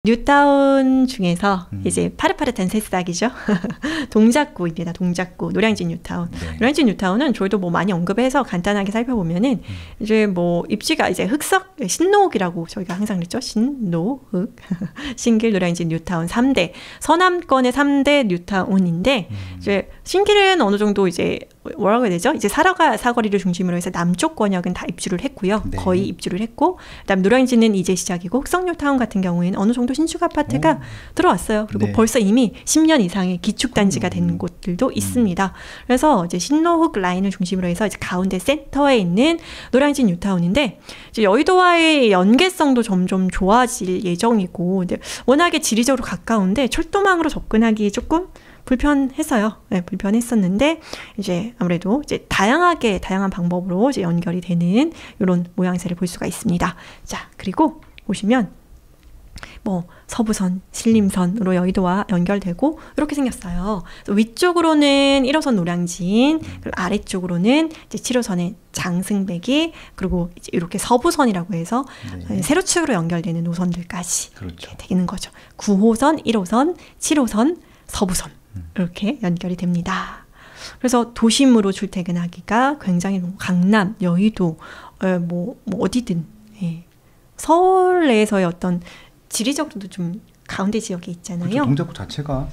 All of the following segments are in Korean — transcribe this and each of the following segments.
뉴타운 중에서 이제 파릇파릇한 새싹이죠. 동작구입니다. 동작구 노량진 뉴타운. 네. 노량진 뉴타운은 저희도 뭐 많이 언급해서 간단하게 살펴보면은 이제 뭐 입지가 이제 흑석 신노흑이라고 저희가 항상 그랬죠. 신노흑 신길 노량진 뉴타운 3대 서남권의 3대 뉴타운인데 이제 신길은 어느 정도 이제 뭐라고 해야 되죠? 이제 사거리를 중심으로 해서 남쪽 권역은 다 입주를 했고요. 네. 거의 입주를 했고, 그다음 노량진은 이제 시작이고, 흑석뉴타운 같은 경우에는 어느 정도 신축 아파트가 들어왔어요. 그리고 네. 벌써 이미 10년 이상의 기축단지가 된 곳들도 있습니다. 그래서 이제 신노흑 라인을 중심으로 해서 이제 가운데 센터에 있는 노량진 뉴타운인데, 이제 여의도와의 연계성도 점점 좋아질 예정이고, 근데 워낙에 지리적으로 가까운데 철도망으로 접근하기 조금 불편했어요. 네, 불편했었는데 이제 아무래도 이제 다양한 방법으로 이제 연결이 되는 이런 모양새를 볼 수가 있습니다. 자, 그리고 보시면 뭐 서부선, 신림선으로 여의도와 연결되고 이렇게 생겼어요. 그래서 위쪽으로는 1호선 노량진, 그리고 아래쪽으로는 이제 7호선의 장승배기, 그리고 이제 이렇게 서부선이라고 해서 네. 세로축으로 연결되는 노선들까지 그렇죠. 이렇게 되는 거죠. 9호선, 1호선, 7호선, 서부선 이렇게 연결이 됩니다. 그래서 도심으로 출퇴근하기가 굉장히 강남, 여의도, 뭐 어디든 서울 내에서의 어떤 지리적으로도 좀 가운데 지역에 있잖아요. 그렇죠. 동작구 자체가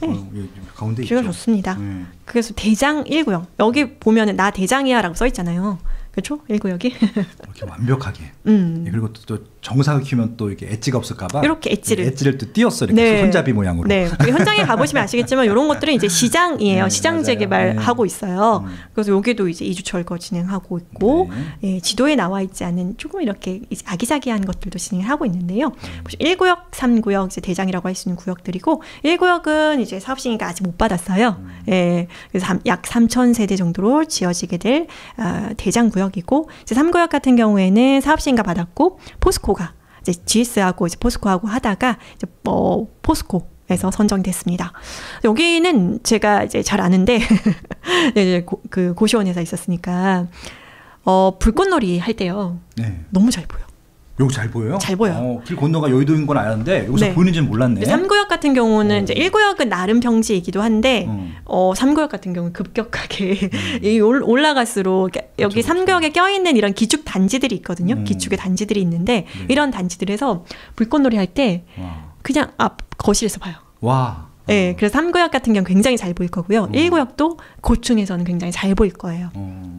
가운데 있죠. 지리가 좋습니다. 그래서 대장 1구역 여기 보면은 나 대장이야라고 써 있잖아요. 그렇죠? 1구역이 이렇게 완벽하게. 그리고 또 정사를 키우면 또 이렇게 엣지가 없을까봐 이렇게 엣지를 또 띄었어 이렇게 손잡이 모양으로. 네, 현장에 가보시면 아시겠지만 이런 것들은 이제 시장이에요. 네, 시장 맞아요. 재개발하고 네. 있어요. 그래서 여기도 이제 이주 철거 진행하고 있고 네. 지도에 나와 있지 않은 조금 이렇게 아기자기한 것들도 진행을 하고 있는데요. 1구역, 3구역 이제 대장이라고 할 수 있는 구역들이고 1구역은 이제 사업 승인가 아직 못 받았어요. 그래서 약 3,000세대 정도로 지어지게 될 대장 구역이고 이제 3구역 같은 경우에는 사업 승인가 받았고 포스코가 이제 GS하고 이제 포스코하고 하다가 이제 포스코에서 선정됐습니다. 여기는 제가 이제 잘 아는데 이제 그 고시원에서 있었으니까 불꽃놀이 할 때요. 네. 너무 잘 보여. 여기 잘 보여요? 잘 보여요. 길 건너가 여의도인 건 알았는데 여기서 네. 보이는지는 몰랐네. 3구역 같은 경우는 이제 1구역은 나름 평지이기도 한데 3구역 같은 경우는 급격하게 올라갈수록 여기 그렇죠. 3구역에 껴있는 이런 기축 단지들이 있거든요. 기축의 단지들이 있는데 이런 단지들에서 불꽃놀이 할 때 그냥 앞 거실에서 봐요. 와. 네, 그래서 3구역 같은 경우 굉장히 잘 보일 거고요. 1구역도 고층에서는 굉장히 잘 보일 거예요.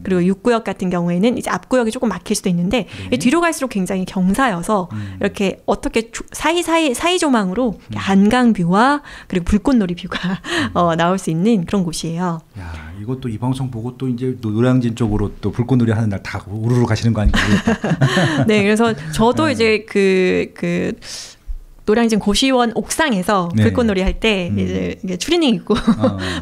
그리고 6구역 같은 경우에는 이제 앞구역이 조금 막힐 수도 있는데 뒤로 갈수록 굉장히 경사여서 이렇게 어떻게 사이 조망으로 한강 뷰와 그리고 불꽃놀이 뷰가 나올 수 있는 그런 곳이에요. 야, 이것도 이 방송 보고 또 이제 노량진 쪽으로 또 불꽃놀이 하는 날 다 우르르 가시는 거 아닌가 모르겠다. 네, 그래서 저도 이제 그 노량진 고시원 옥상에서 불꽃놀이 할 때 이제 추리닝 입고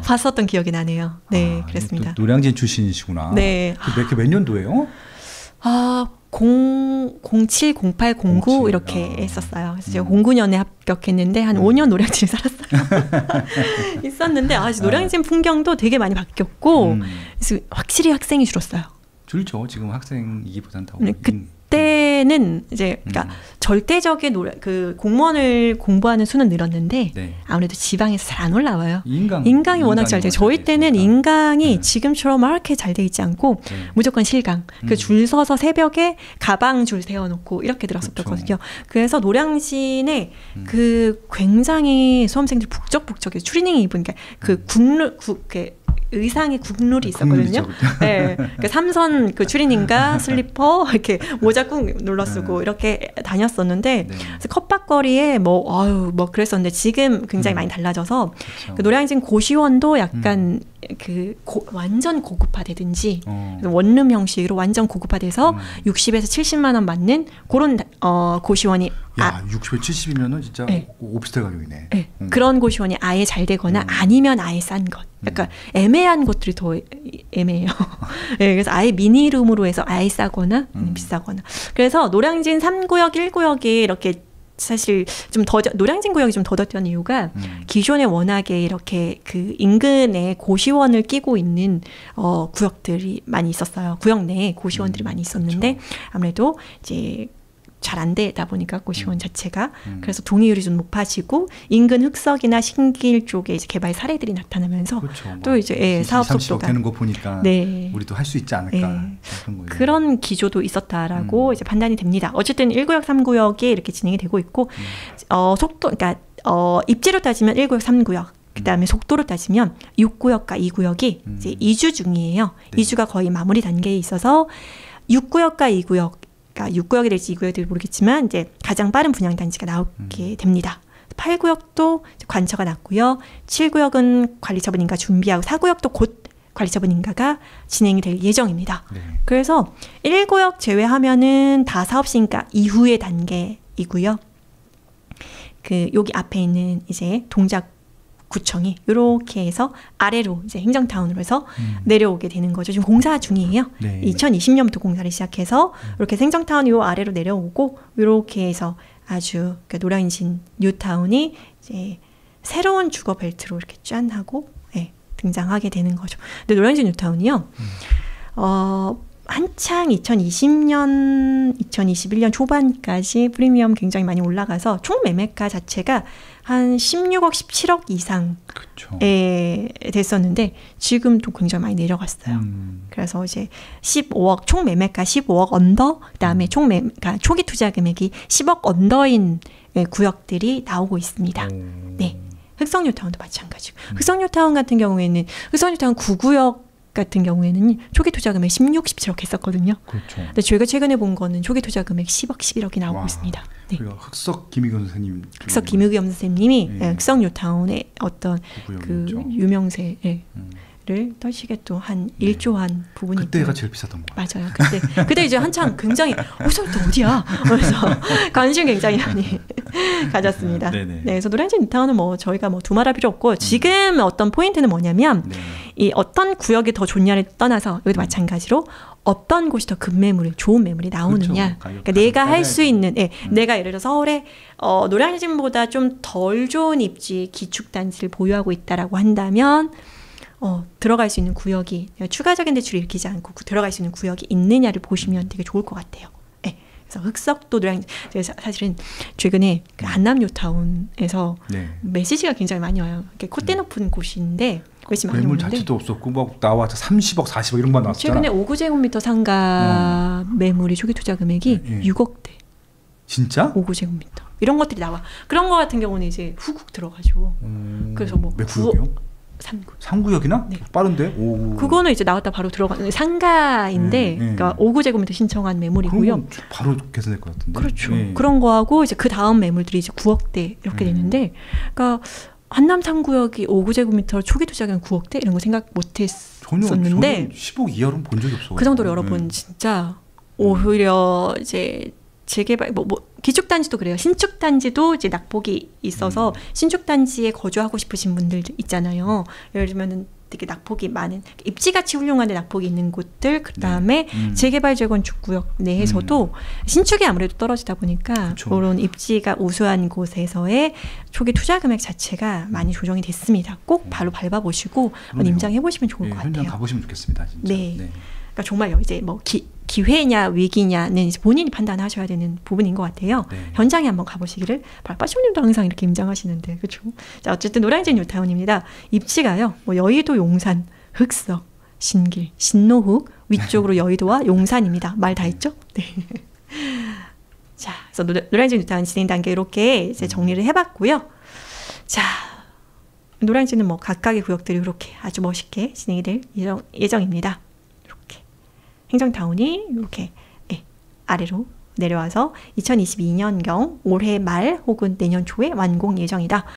봤었던 기억이 나네요. 네, 그랬습니다. 노량진 출신이시구나. 네. 몇 년도예요? 07, 08, 09 이렇게 했었어요. 그래서 제가 09년에 합격했는데 한 5년 노량진에 살았어요. 있었는데 노량진 풍경도 되게 많이 바뀌었고 그래서 확실히 학생이 줄었어요. 줄죠. 지금 학생이기보다는 더. 그때는 이제 그러니까 절대적인 그 공무원을 공부하는 수는 늘었는데 아무래도 지방에서 잘 안 올라와요. 인강이 워낙 잘 돼요. 저희 때는 인강이 지금처럼 이렇게 잘 돼 있지 않고 무조건 실강. 그 줄 서서 새벽에 가방 줄 세워놓고 이렇게 들었었거든요. 그래서 노량진에 그 굉장히 수험생들이 북적북적해요. 추리닝 입으니까 그 의상에 국룰이 있었거든요. 네, 그 삼선 그 추리닝과 슬리퍼 이렇게 모자 꾹 눌러 쓰고 이렇게 다녔었는데 그래서 컵밥거리에 뭐 그랬었는데 지금 굉장히 많이 달라져서 그 노량진 고시원도 약간 완전 고급화되든지 원룸 형식으로 완전 고급화돼서 60에서 70만 원 받는 그런 고시원이 60에 70이면은 진짜 오피스텔 가격이네. 네. 그런 고시원이 아예 잘 되거나 아니면 아예 싼 것. 약간 애매한 것들이 더 애매해요. 네, 그래서 아예 미니룸으로 해서 아예 싸거나 비싸거나. 그래서 노량진 3구역, 1구역이 이렇게 사실 좀 노량진 구역이 좀 더뎠던 이유가 기존에 워낙에 이렇게 그 인근에 고시원을 끼고 있는 구역들이 많이 있었어요. 구역 내에 고시원들이 많이 있었는데 아무래도 이제 잘 안 되다 보니까 고시원 자체가 그래서 동의율이 좀 높아지고 인근 흑석이나 신길 쪽에 이제 개발 사례들이 나타나면서 그렇죠. 또 이제 사업 속도가 되는 거 보니까 네. 우리도 할 수 있지 않을까 그런 기조도 있었다라고 이제 판단이 됩니다. 어쨌든 1구역 3구역에 이렇게 진행이 되고 있고 속도 그러니까 입지로 따지면 1구역 3구역 그다음에 속도로 따지면 6구역과 2구역이 이제 이주 중이에요. 네. 이주가 거의 마무리 단계에 있어서 6구역과 2구역, 그러니까 6구역이 될지 2구역이 될지 모르겠지만 이제 가장 빠른 분양 단지가 나오게 됩니다. 8구역도 관처가 났고요. 7구역은 관리처분 인가 준비하고 4구역도 곧 관리처분 인가가 진행이 될 예정입니다. 네. 그래서 1구역 제외하면은 다 사업 시행가 이후의 단계이고요. 그 여기 앞에 있는 이제 동작구청이 이렇게 해서 아래로 이제 행정타운으로 해서 내려오게 되는 거죠. 지금 공사 중이에요. 네. 2020년부터 공사를 시작해서 이렇게 행정타운이 요 아래로 내려오고 이렇게 해서 아주 그러니까 노량진 뉴타운이 이제 새로운 주거 벨트로 이렇게 짠 하고 등장하게 되는 거죠. 근데 노량진 뉴타운이요. 한창 2020년, 2021년 초반까지 프리미엄 굉장히 많이 올라가서 총 매매가 자체가 한 16억, 17억 이상에 됐었는데 지금 또 굉장히 많이 내려갔어요. 그래서 이제 15억, 총 매매가 15억 언더, 그다음에 그러니까 초기 투자 금액이 10억 언더인 구역들이 나오고 있습니다. 네. 흑석뉴타운도 마찬가지고. 흑석뉴타운 같은 경우에는 흑석뉴타운 9구역 같은 경우에는 초기 투자 금액 16, 17억 했었거든요. 그렇죠. 근데 저희가 최근에 본 거는 초기 투자 금액 10억, 11억이 나오고 있습니다. 네. 흑석 김의겸 선생님. 흑석 김의겸 선생님이 흑석 뉴타운의 어떤 그 유명세를 떠시게 또 한 1조 한 부분이 그때가 제일 비쌌던 거 맞아요. 그때 이제 한창 굉장히 흑석도 어디야? 그래서 관심 굉장히 많이 가졌습니다. 네, 그래서 노량진 뉴타운은 뭐 저희가 뭐 두말할 필요 없고 지금 어떤 포인트는 뭐냐면 이 어떤 구역이 더 좋냐를 떠나서 여기도 마찬가지로 어떤 곳이 더 급매물이 좋은 매물이 나오느냐. 그렇죠. 그러니까 내가 할 수 있는 내가 예를 들어 서울에 노량진보다 좀 덜 좋은 입지 기축단지를 보유하고 있다라고 한다면 들어갈 수 있는 구역이 추가적인 대출을 일으키지 않고 들어갈 수 있는 구역이 있느냐를 보시면 되게 좋을 것 같아요. 네. 그래서 흑석도 노량진 사실은 최근에 그 한남 뉴타운에서 메시지가 굉장히 많이 와요. 콧대 높은 곳인데 매물 자체도 없었고 막 나와서 30억, 40억 이런 거 나왔잖아. 최근에 5구제곱미터 상가 매물이 초기 투자 금액이 6억대. 진짜? 5구제곱미터. 이런 것들이 나와. 그런 거 같은 경우는 이제 후국 들어가지고. 그래서 뭐 몇 구역이요? 3구역이나? 네. 빠른데? 그거는 이제 나왔다 바로 들어가는 상가인데 그러니까 5구제곱미터 신청한 매물이고요. 바로 개선될 것 같은데. 그렇죠. 그런 거하고 이제 그 다음 매물들이 이제 9억대 이렇게 되는데 그러니까 한남 3구역이 5구제곱미터 초기 투자금 9억대 이런 거 생각 못 했었는데 10억 이하로는 본 적이 없어. 그 정도로 여러 번 진짜 오히려 이제 재개발 뭐 기축단지도 그래요. 신축단지도 이제 낙폭이 있어서 신축단지에 거주하고 싶으신 분들 있잖아요. 예를 들면은 되게 낙폭이 많은 입지가치 훌륭한데 낙폭이 있는 곳들 그다음에 재개발 재건축 구역 내에서도 신축이 아무래도 떨어지다 보니까 그런 입지가 우수한 곳에서의 초기 투자 금액 자체가 많이 조정이 됐습니다. 꼭 바로 밟아보시고 임장해 보시면 좋을 것 같아요. 현장 가보시면 좋겠습니다. 진짜. 그러니까 정말요. 이제 뭐 기회냐 위기냐는 이제 본인이 판단하셔야 되는 부분인 것 같아요. 현장에 한번 가보시기를. 빠시오님도 항상 이렇게 임장하시는데 그렇죠. 자 어쨌든 노량진 뉴타운입니다. 입지가요. 뭐 여의도, 용산, 흑석, 신길, 신노후 위쪽으로 여의도와 용산입니다. 말 다 했죠? 네. 자, 그래서 노량진 뉴타운 진행 단계 이렇게 이제 정리를 해봤고요. 자. 노량진은 뭐 각각의 구역들이 이렇게 아주 멋있게 진행이 될 예정입니다. 행정타운이 이렇게 아래로 내려와서 2022년경 올해 말 혹은 내년 초에 완공 예정이다.